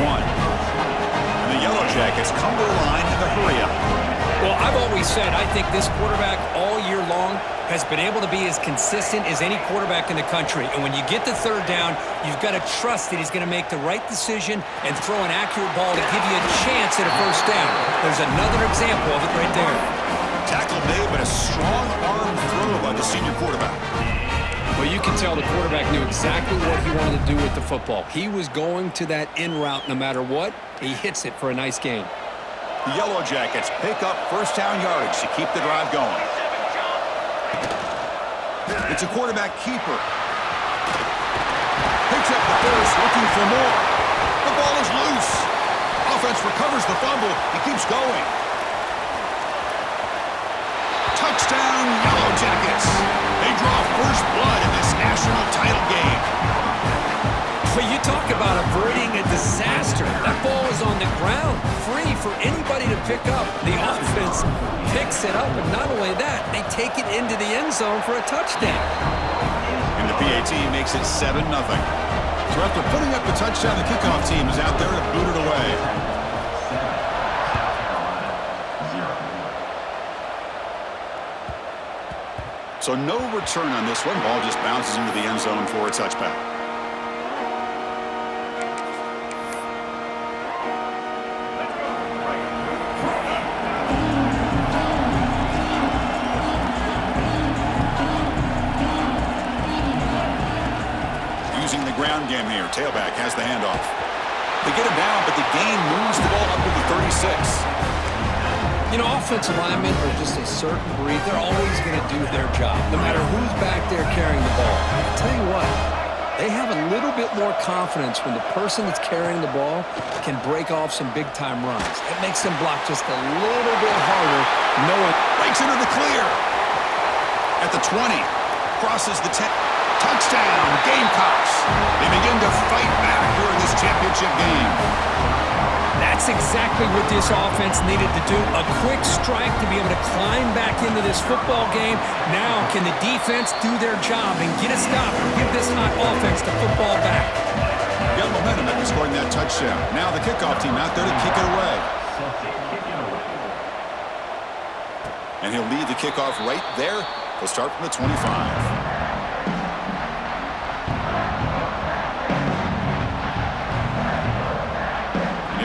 1. And the Yellow Jackets come to the line in the hurry-up. Well, I've always said I think this quarterback all year long has been able to be as consistent as any quarterback in the country. And when you get to third down, you've got to trust that he's going to make the right decision and throw an accurate ball to give you a chance at a first down. There's another example of it right there. Tackle made, but a strong arm throw by the senior quarterback. Well, you can tell the quarterback knew exactly what he wanted to do with the football. He was going to that in route no matter what. He hits it for a nice gain. The Yellow Jackets pick up first down yardage to keep the drive going. It's a quarterback keeper. Picks up the first, looking for more. The ball is loose. Offense recovers the fumble. He keeps going. Touchdown, Yellow Jackets. They draw first blood in this national title game. Well, you talk about avoiding a disaster. That ball is on the ground, free for anybody to pick up. The offense picks it up, and not only that, they take it into the end zone for a touchdown. And the PAT makes it 7-0. So after putting up the touchdown, the kickoff team is out there to boot it away. So no return on this one. Ball just bounces into the end zone for a touchback. Using the ground game here. Tailback has the handoff. They get him down, but the gain moves the ball up to the 36. You know, offensive linemen are just a certain breed. They're always going to do their job, no matter who's back there carrying the ball. I'll tell you what, they have a little bit more confidence when the person that's carrying the ball can break off some big-time runs. It makes them block just a little bit harder, knowing... Breaks into the clear. At the 20. Crosses the 10. Touchdown, Gamecocks. They begin to fight back here in this championship game. That's exactly what this offense needed to do. A quick strike to be able to climb back into this football game. Now, can the defense do their job and get a stop and give this hot offense the football back? Got momentum after scoring that touchdown. Now the kickoff team out there to kick it away. And he'll lead the kickoff right there. He'll start from the 25.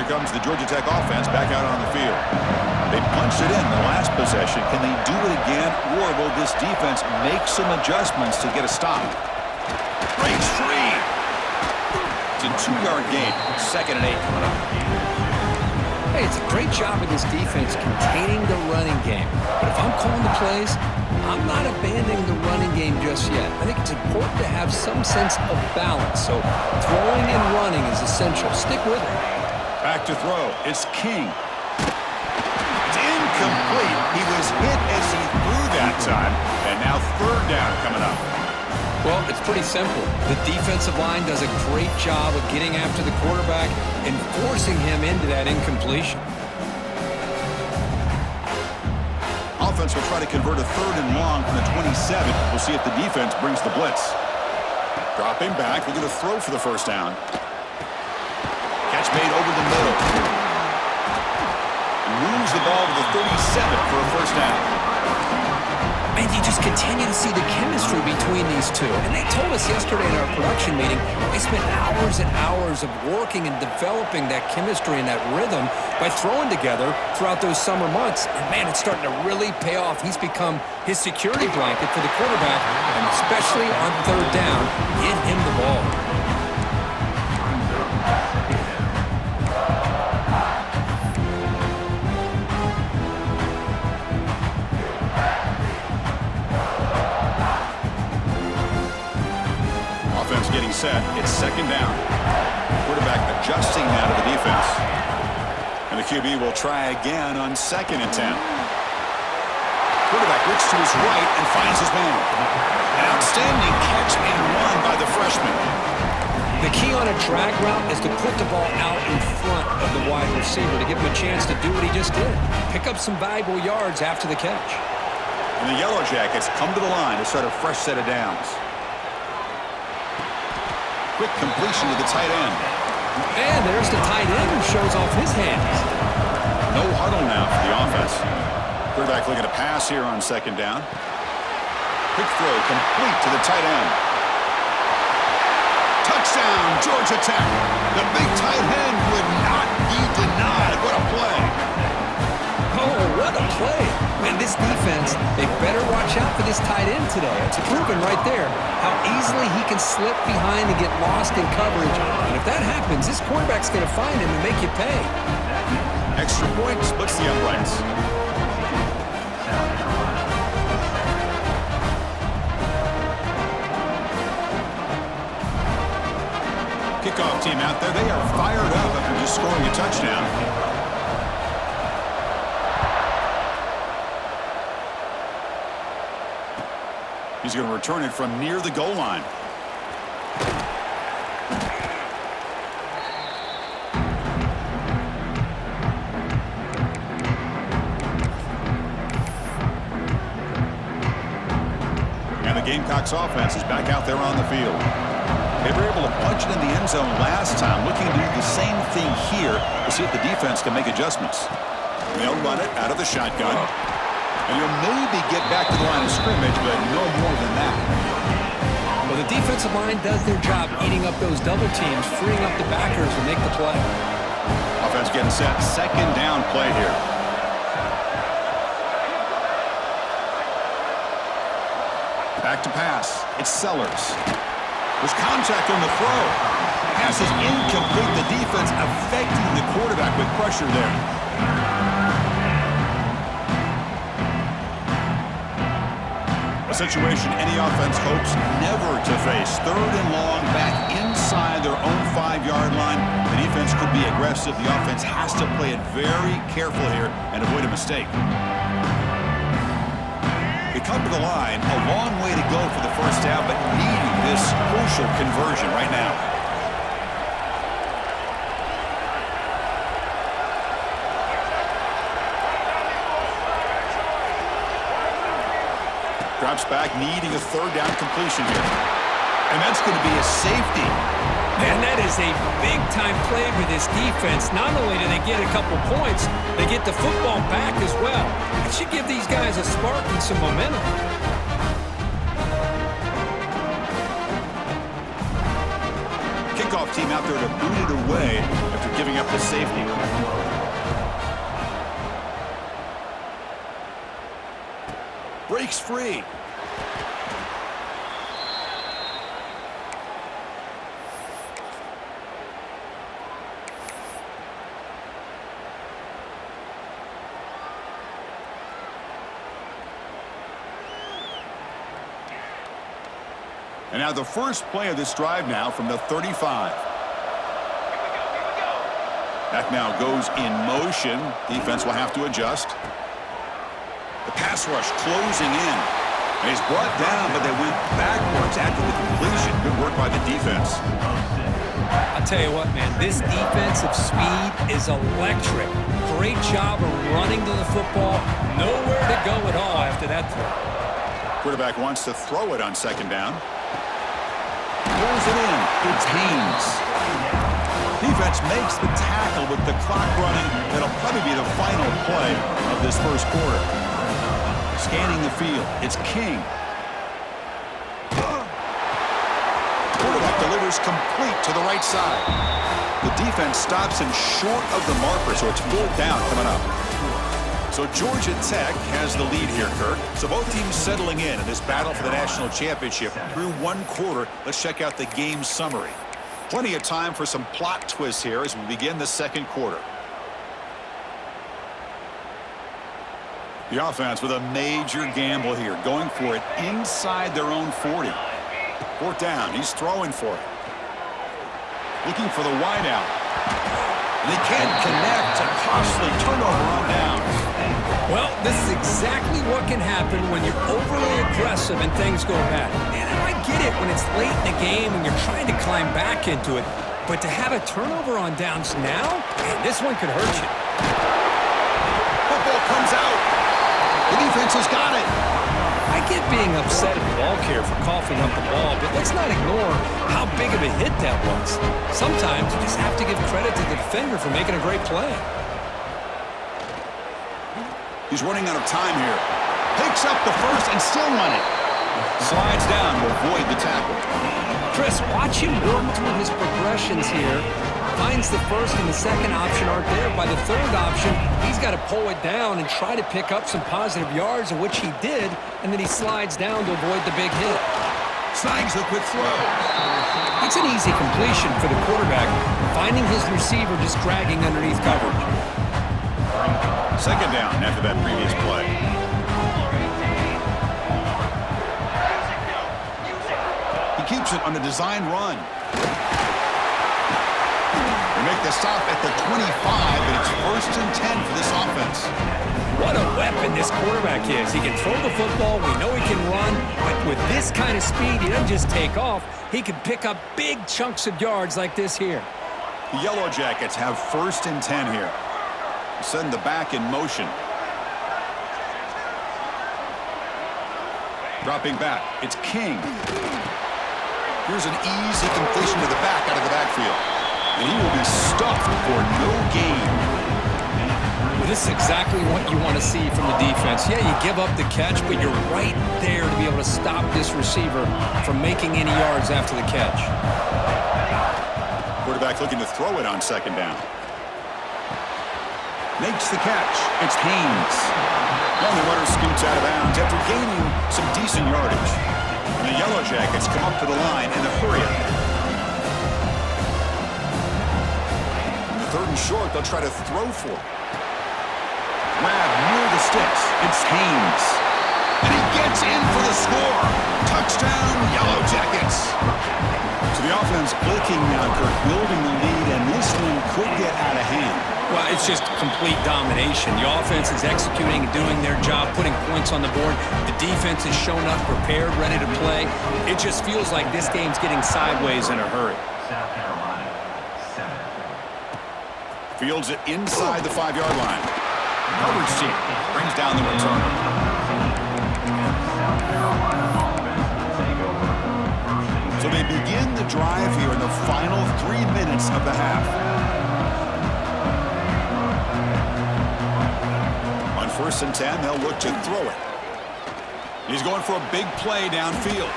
Comes the Georgia Tech offense back out on the field. They punched it in the last possession. Can they do it again, or will this defense make some adjustments to get a stop? Breaks free. It's a 2-yard gain. 2nd and 8 coming up. Hey, it's a great job of this defense containing the running game. But if I'm calling the plays, I'm not abandoning the running game just yet. I think it's important to have some sense of balance. So throwing and running is essential. Stick with it. Back to throw. It's King. It's incomplete. He was hit as he threw that time. And now 3rd down coming up. Well, it's pretty simple. The defensive line does a great job of getting after the quarterback and forcing him into that incompletion. Offense will try to convert a 3rd and long from the 27. We'll see if the defense brings the blitz. Dropping back. They're going to throw for the first down. Catch made over the middle. And moves the ball to the 37 for a first down. And you just continue to see the chemistry between these two. And they told us yesterday in our production meeting, they spent hours and hours of working and developing that chemistry and that rhythm by throwing together throughout those summer months. And man, it's starting to really pay off. He's become his security blanket for the quarterback, and especially on 3rd down, get him the ball. Getting set. It's 2nd down. Quarterback adjusting now to the defense. And the QB will try again on 2nd and 10. Quarterback looks to his right and finds his man. An outstanding catch and run by the freshman. The key on a drag route is to put the ball out in front of the wide receiver to give him a chance to do what he just did. Pick up some valuable yards after the catch. And the Yellow Jackets come to the line to start a fresh set of downs. Quick completion to the tight end. And there's the tight shows off his hands. No huddle now for the offense. Quarterback looking to pass here on second down. Quick throw complete to the tight end. Touchdown, Georgia Tech. The big tight end would not be denied. What a play. Oh, what a play. Man, this defense, they better watch out for this tight end today. It's proven right there how easily he can slip behind and get lost in coverage. And if that happens, this quarterback's going to find him and make you pay. Extra point splits the uprights. Kickoff team out there. They are fired up after just scoring a touchdown. He's going to return it from near the goal line. And the Gamecocks offense is back out there on the field. They were able to punch it in the end zone last time, looking to do the same thing here to see if the defense can make adjustments. They'll run it out of the shotgun. And you'll maybe get back to the line of scrimmage, but no more than that. Well, the defensive line does their job eating up those double teams, freeing up the backers to make the play. Offense getting set. Second down play here. Back to pass. It's Sellers. There's contact on the throw. Pass is incomplete. The defense affecting the quarterback with pressure there. A situation any offense hopes never to face. Third and long, back inside their own 5-yard line. The defense could be aggressive. The offense has to play it very careful here and avoid a mistake. They come to the line, a long way to go for the first down, but needing this crucial conversion right now. Drops back, needing a third down completion here. And that's going to be a safety. Man, that is a big-time play for this defense. Not only do they get a couple points, they get the football back as well. It should give these guys a spark and some momentum. Kickoff team out there to boot it away after giving up the safety. Breaks free. And now the first play of this drive now from the 35. That now goes in motion. Defense will have to adjust. The pass rush closing in. And he's brought down, but they went backwards after the completion. Good work by the defense. I'll tell you what, man, this defensive speed is electric. Great job of running to the football. Nowhere to go at all after that throw. Quarterback wants to throw it on second down. Pulls it in. It's Haynes. Defense makes the tackle with the clock running. That'll probably be the final play of this first quarter. Scanning the field. It's King. Quarterback delivers complete to the right side. The defense stops him short of the marker, so it's fourth down coming up. So Georgia Tech has the lead here, Kirk. So both teams settling in this battle for the national championship through one quarter. Let's check out the game summary. Plenty of time for some plot twists here as we begin the second quarter. The offense with a major gamble here, going for it inside their own 40. Fourth down, he's throwing for it. Looking for the wideout. And they can't connect. A costly turnover on downs. Well, this is exactly what can happen when you're overly aggressive and things go bad. And I get it when it's late in the game and you're trying to climb back into it. But to have a turnover on downs now, man, this one could hurt you. Football comes out. The defense has got it. I I get being upset at the ball carrier for coughing up the ball, but let's not ignore how big of a hit that was. Sometimes you just have to give credit to the defender for making a great play. He's running out of time here. Picks up the first and still running. Slides down to avoid the tackle. Chris, watch him work through his progressions here. Finds the first and the second option aren't there. By the third option, he's got to pull it down and try to pick up some positive yards, of which he did, and then he slides down to avoid the big hit. Snags the quick throw. It's an easy completion for the quarterback, finding his receiver just dragging underneath coverage. Second down after that previous play. He keeps it on a design run. They make the stop at the 25, but it's 1st and 10 for this offense. What a weapon this quarterback is. He can throw the football. We know he can run, but with this kind of speed, he doesn't just take off. He can pick up big chunks of yards like this here. The Yellow Jackets have 1st and 10 here. Send the back in motion. Dropping back. It's King. Here's an easy completion to the back out of the backfield. And he will be stuffed for no gain. Well, this is exactly what you want to see from the defense. Yeah, you give up the catch, but you're right there to be able to stop this receiver from making any yards after the catch. Quarterback looking to throw it on 2nd down. Makes the catch. It's Haynes. And the runner scoots out of bounds after gaining some decent yardage. And the Yellow Jackets come up to the line in a hurry. In the 3rd and short, they'll try to throw for it. Grab near the sticks. It's Haynes. And he gets in for the score. Touchdown, Yellow Jackets. So the offense clicking now, Kirk, building the lead, and this one could get out of hand. Well, it's just complete domination. The offense is executing and doing their job, putting points on the board. The defense is shown up, prepared, ready to play. It just feels like this game's getting sideways in a hurry. Fields it inside the 5-yard line. Coverage team brings down the returner. So they begin the drive here in the final 3 minutes of the half. On 1st and 10, they'll look to throw it. He's going for a big play downfield.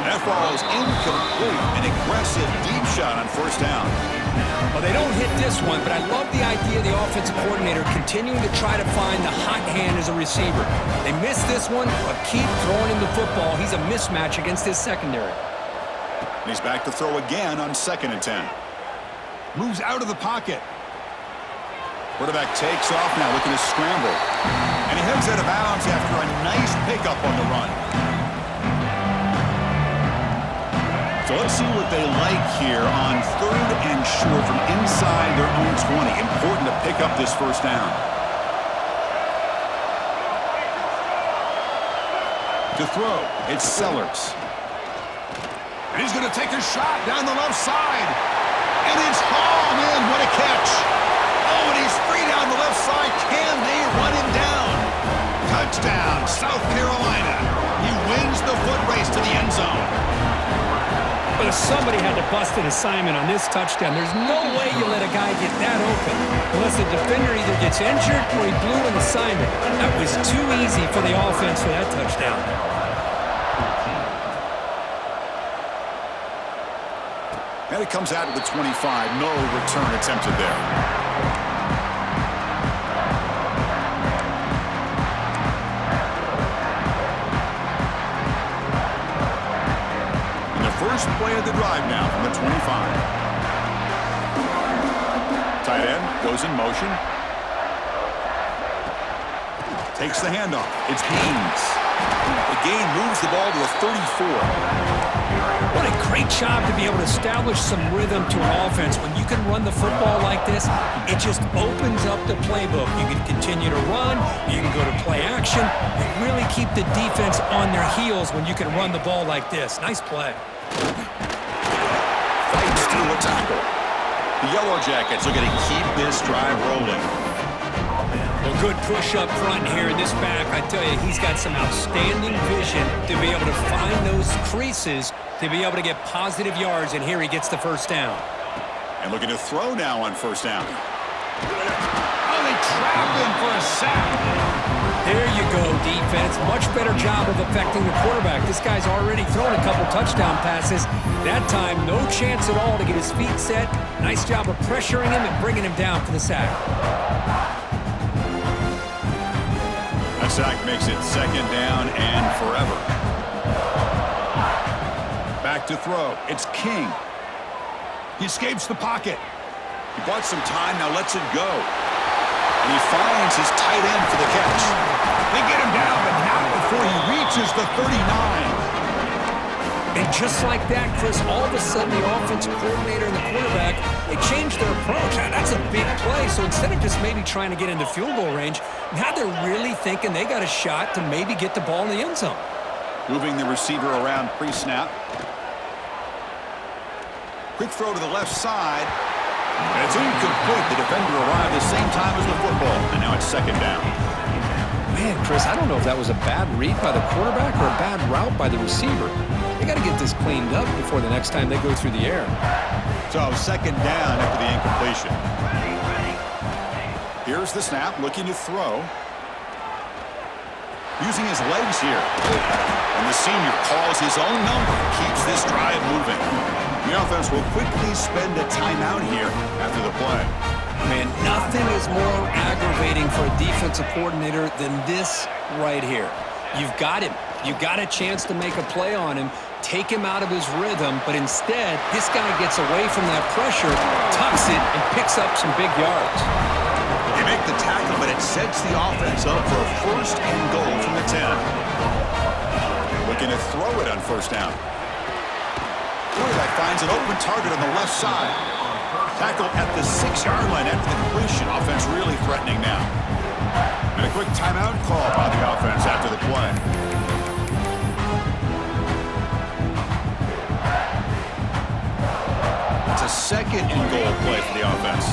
That ball is incomplete. An aggressive deep shot on 1st down. Well, they don't hit this one, but I love the idea of the offensive coordinator continuing to try to find the hot hand as a receiver. They missed this one, but keep throwing him the football. He's a mismatch against his secondary. And he's back to throw again on 2nd and 10. Moves out of the pocket. Quarterback takes off now, looking to scramble. And he heads out of bounds after a nice pickup on the run. So let's see what they like here on 3rd and short from inside their own 20. Important to pick up this 1st down. To throw, it's Sellers. And he's going to take a shot down the left side. And it's Hall, man, what a catch. Oh, and he's free down the left side. Can they run him down? Touchdown, South Carolina. He wins the foot race to the end zone. But if somebody had to bust an assignment on this touchdown, there's no way you let a guy get that open unless the defender either gets injured or he blew an assignment. That was too easy for the offense for that touchdown. And it comes out to the 25. No return attempted there. First play of the drive now from the 25. Tight end goes in motion. Takes the handoff. It's Haynes. The gain moves the ball to the 34. What a great job to be able to establish some rhythm to an offense. When you can run the football like this, it just opens up the playbook. You can continue to run. You can go to play action. You really keep the defense on their heels when you can run the ball like this. Nice play. Fights through a tackle. The Yellow Jackets are going to keep this drive rolling. Well, good push up front here in this back. I tell you, he's got some outstanding vision to be able to find those creases, to be able to get positive yards, and here he gets the first down. And looking to throw now on first down. Oh, they trap him for a sack. There you go, defense. Much better job of affecting the quarterback. This guy's already thrown a couple touchdown passes. That time, no chance at all to get his feet set. Nice job of pressuring him and bringing him down for the sack. A sack makes it second down and forever. Back to throw. It's King. He escapes the pocket. He bought some time, now lets it go. And he finds his tight end for the catch. They get him down, but not before he reaches the 39. And just like that, Chris, all of a sudden the offensive coordinator and the quarterback, they changed their approach. Now, that's a big play. So instead of just maybe trying to get into field goal range, now they're really thinking they got a shot to maybe get the ball in the end zone. Moving the receiver around pre-snap. Quick throw to the left side. And it's incomplete. The defender arrived the same time as the football. And now it's second down. Man, Chris, I don't know if that was a bad read by the quarterback or a bad route by the receiver. They got to get this cleaned up before the next time they go through the air. So second down after the incompletion. Here's the snap, looking to throw. Using his legs here. And the senior calls his own number, keeps this drive moving. The offense will quickly spend a timeout here after the play. Man, nothing is more aggravating for a defensive coordinator than this right here. You've got him. You got a chance to make a play on him, take him out of his rhythm, but instead, this guy gets away from that pressure, tucks it, and picks up some big yards. They make the tackle, but it sets the offense up for a first and goal from the 10. Looking to throw it on first down. Quarterback finds an open target on the left side. Tackle at the 6-yard line after the completion. Offense really threatening now. And a quick timeout call by the offense after the play. It's a second and goal play for the offense.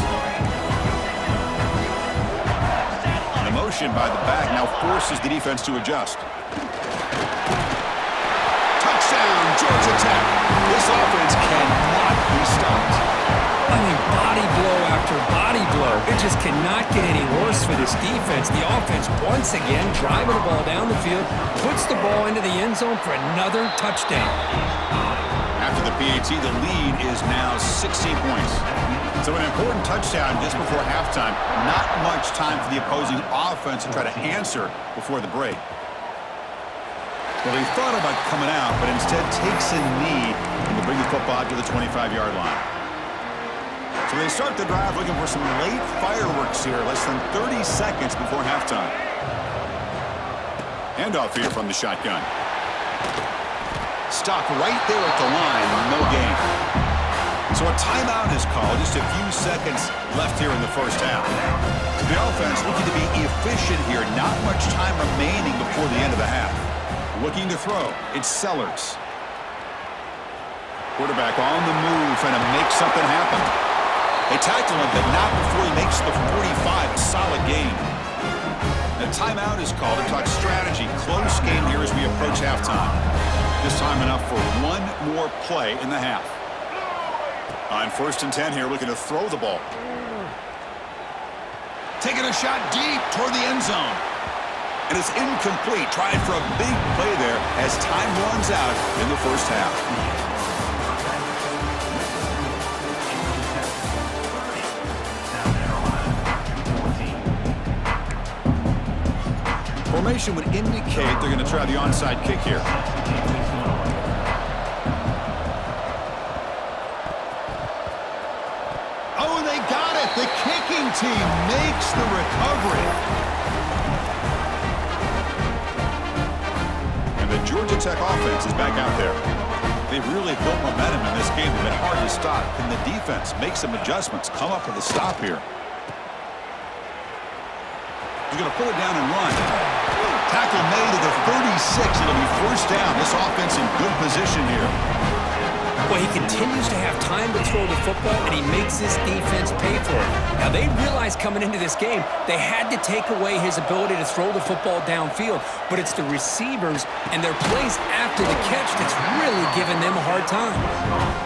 And the motion by the back now forces the defense to adjust. Touchdown, Georgia Tech. This offense cannot be stopped. I mean, body blow after body blow. It just cannot get any worse for this defense. The offense, once again, driving the ball down the field, puts the ball into the end zone for another touchdown. After the PAT, the lead is now 16 points. So an important touchdown just before halftime. Not much time for the opposing offense to try to answer before the break. Well, he thought about coming out, but instead takes a knee and will bring the football out to the 25-yard line. So they start the drive looking for some late fireworks here, less than 30 seconds before halftime. Handoff here from the shotgun. Stop right there at the line, no gain. So a timeout is called, just a few seconds left here in the first half. The offense looking to be efficient here, not much time remaining before the end of the half. Looking to throw, it's Sellers. Quarterback on the move, trying to make something happen. They tackle him, but not before he makes the 45, a solid gain. The timeout is called to talk strategy. Close game here as we approach halftime. This time enough for one more play in the half. On first and 10 here, looking to throw the ball. Taking a shot deep toward the end zone. And it's incomplete. Trying for a big play there as time runs out in the first half. Formation would indicate they're going to try the onside kick here. Oh, they got it. The kicking team makes the recovery. And the Georgia Tech offense is back out there. They've really built momentum in this game. They've been hard to stop. Can the defense make some adjustments, come up with a stop here? He's going to pull it down and run. Tackle made to the 36. It'll be first down. This offense in good position here. Well, he continues to have time to throw the football, and he makes this defense pay for it. Now, they realize realized coming into this game they had to take away his ability to throw the football downfield, but it's the receivers and their plays after the catch that's really giving them a hard time.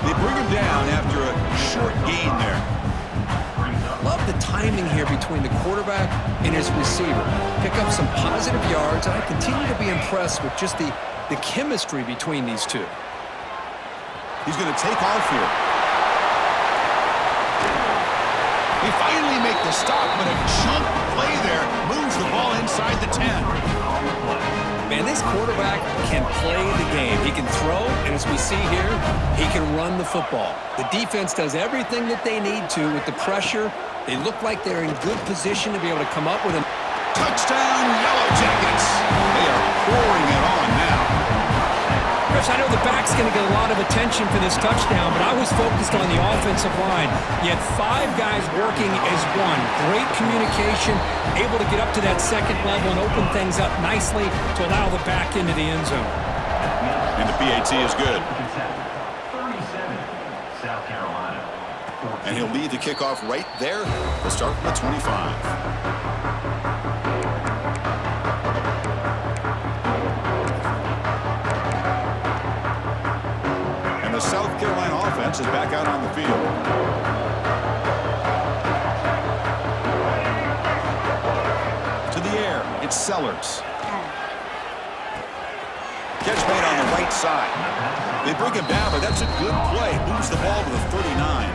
They bring him down after a short gain there. Love the timing here between the quarterback and his receiver. Pick up some positive yards, and I continue to be impressed with just the chemistry between these two. He's going to take off here. They finally make the stop, but a chunk play there moves the ball inside the 10. Man, this quarterback can play the game. He can throw, and as we see here, he can run the football. The defense does everything that they need to with the pressure. They look like they're in good position to be able to come up with a touchdown, Yellow Jackets. They are pouring it on now. Chris, I know the back's going to get a lot of attention for this touchdown, but I was focused on the offensive line. You had 5 guys working as one. Great communication, able to get up to that second level and open things up nicely to allow the back into the end zone. And the PAT is good. 37, South Carolina. And he'll lead the kickoff right there to start from the 25. The South Carolina offense is back out on the field. To the air, it's Sellers. Catch made on the right side. They bring him down, but that's a good play. Moves the ball to the 39.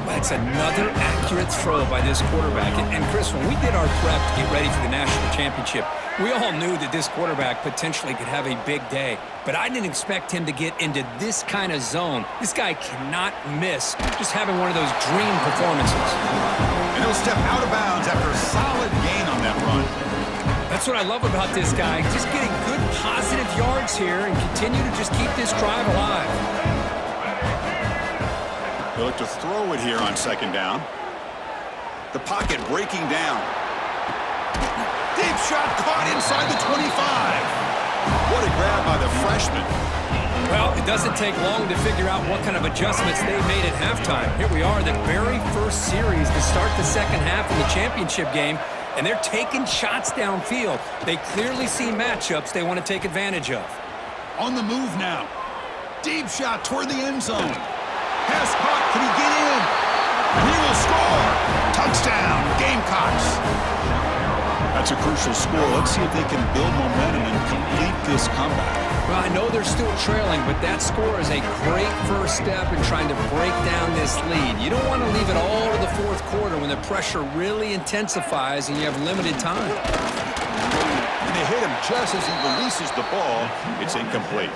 That's another accurate throw by this quarterback. And Chris, when we did our prep to get ready for the national championship, we all knew that this quarterback potentially could have a big day. But I didn't expect him to get into this kind of zone. This guy cannot miss just having one of those dream performances. And he'll step out of bounds after a solid gain on that run. That's what I love about this guy. Just getting good positive yards here and continue to just keep this drive alive. They look to throw it here on second down. The pocket breaking down. Deep shot caught inside the 25. What a grab by the freshman. Well, it doesn't take long to figure out what kind of adjustments they made at halftime. Here we are, the very first series to start the second half of the championship game, and they're taking shots downfield. They clearly see matchups they want to take advantage of. On the move now. Deep shot toward the end zone. Pass caught. Can he get in? He will score. Touchdown, Gamecocks. That's a crucial score. Let's see if they can build momentum and complete this comeback. Well, I know they're still trailing, but that score is a great first step in trying to break down this lead. You don't want to leave it all to the fourth quarter when the pressure really intensifies and you have limited time. And they hit him just as he releases the ball. It's incomplete.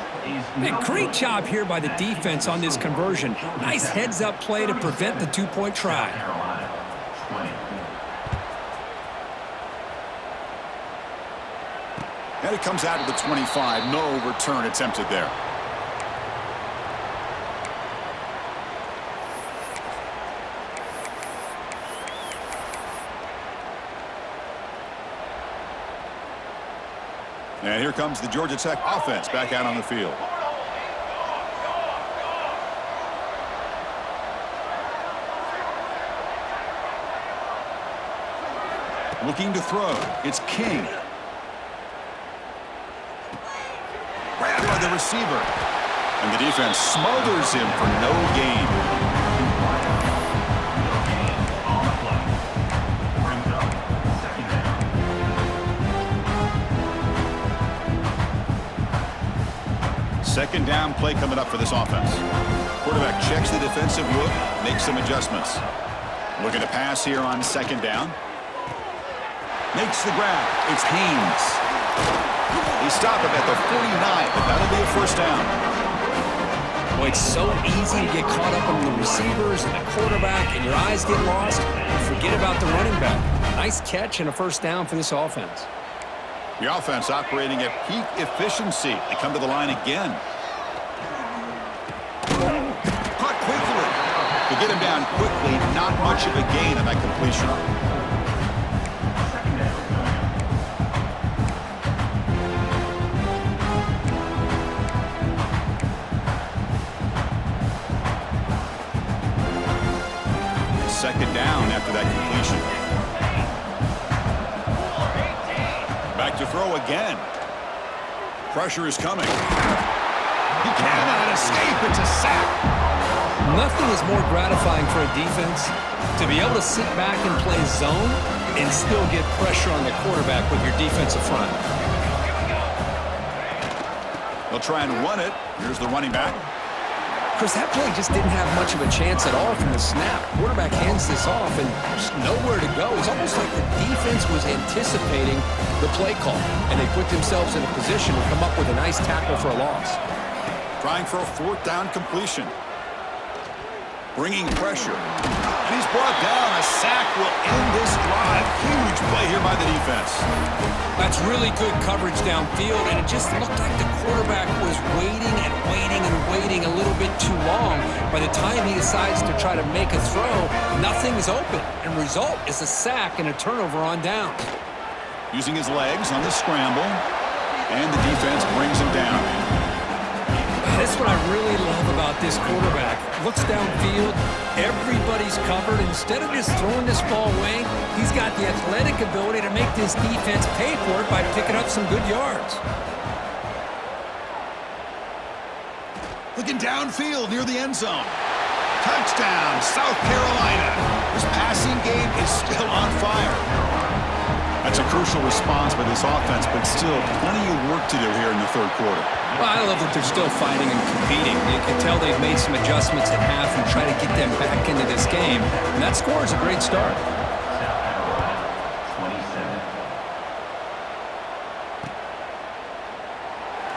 Man, great job here by the defense on this conversion. Nice heads-up play to prevent the two-point try. And it comes out to the 25. No return attempted there. And here comes the Georgia Tech offense back out on the field. Looking to throw. It's King. Grabbed by the receiver. And the defense smothers him for no gain. Second down play coming up for this offense. Quarterback checks the defensive look, makes some adjustments. Looking to pass here on second down. Makes the grab. It's Haynes. They stop him at the 49, but that'll be a first down. Boy, it's so easy to get caught up on the receivers and the quarterback, and your eyes get lost. You forget about the running back. Nice catch and a first down for this offense. The offense operating at peak efficiency. They come to the line again. Caught quickly. To get him down quickly, not much of a gain on that completion. Second down after that completion. Back to throw again. Pressure is coming. He cannot escape. It's a sack. Nothing is more gratifying for a defense to be able to sit back and play zone and still get pressure on the quarterback with your defensive front. They'll try and run it. Here's the running back. Chris, that play just didn't have much of a chance at all from the snap. Quarterback hands this off and just nowhere to go. It's almost like the defense was anticipating the play call, and they put themselves in a position to come up with a nice tackle for a loss. Trying for a fourth down completion. Bringing pressure. And he's brought down. A sack will end this drive. Huge play here by the defense. That's really good coverage downfield, and it just looked like the quarterback was waiting and waiting and waiting a little bit too long. By the time he decides to try to make a throw, nothing is open, and result is a sack and a turnover on downs. Using his legs on the scramble, and the defense brings him down. That's what I really love about this quarterback. Looks downfield, everybody's covered. Instead of just throwing this ball away, he's got the athletic ability to make this defense pay for it by picking up some good yards. Looking downfield near the end zone. Touchdown, South Carolina. This passing game is still on fire. That's a crucial response by this offense, but still plenty of work to do here in the third quarter. Well, I love that they're still fighting and competing. You can tell they've made some adjustments at half and try to get them back into this game. And that score is a great start. South Carolina,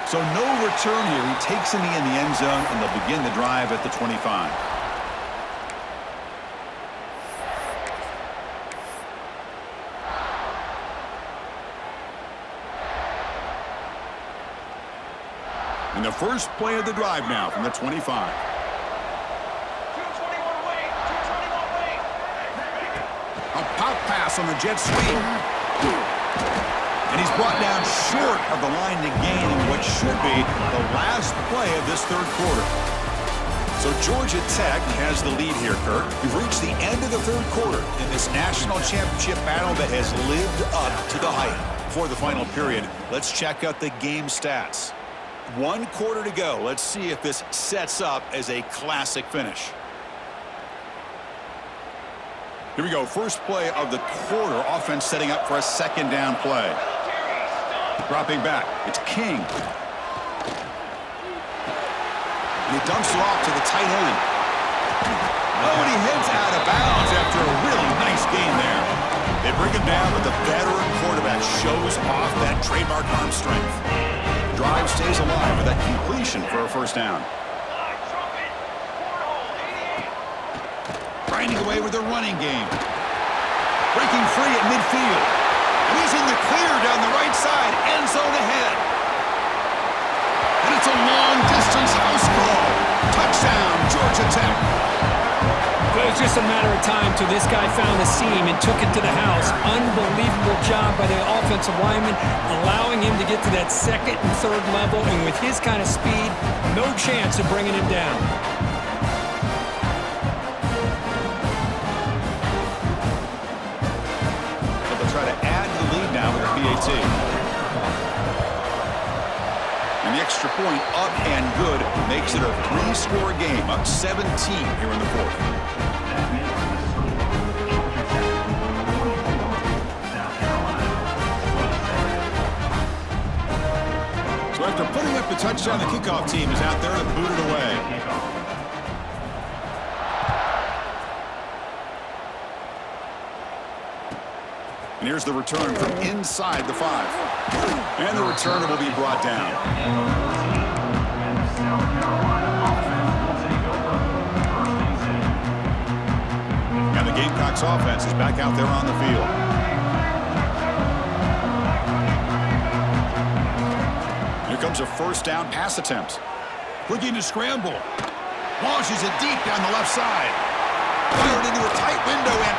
27. So no return here. He takes in the end zone, and they'll begin the drive at the 25. And the first play of the drive now from the 25. 221 wing. A pop pass on the jet sweep. And he's brought down short of the line to gain in what should be the last play of this third quarter. So Georgia Tech has the lead here, Kirk. We've reached the end of the third quarter in this national championship battle that has lived up to the hype. Before the final period, let's check out the game stats. 1 quarter to go. Let's see if this sets up as a classic finish. Here we go. First play of the quarter. Offense setting up for a second down play. Dropping back. It's King. And he dumps it off to the tight end. Oh, and he heads out of bounds after a really nice gain there. They bring him down, but the veteran quarterback shows off that trademark arm strength. Drive stays alive with that completion for a first down. Grinding away with their running game. Breaking free at midfield. And he's in the clear down the right side. End zone ahead. And it's a long-distance house call. Touchdown, Georgia Tech. It was just a matter of time till this guy found the seam and took it to the house. Unbelievable job by the offensive lineman, allowing him to get to that second and third level, and with his kind of speed, no chance of bringing him down. So they'll try to add to the lead now with a PAT. And the extra point up and good makes it a 3-score game, up 17 here in the fourth. So after putting up the touchdown, the kickoff team is out there to boot it away. And here's the return from inside the 5. And the returner will be brought down. And the Gamecocks offense is back out there on the field. Here comes a first down pass attempt. Looking to scramble. Launches it deep down the left side. Fired into a tight window and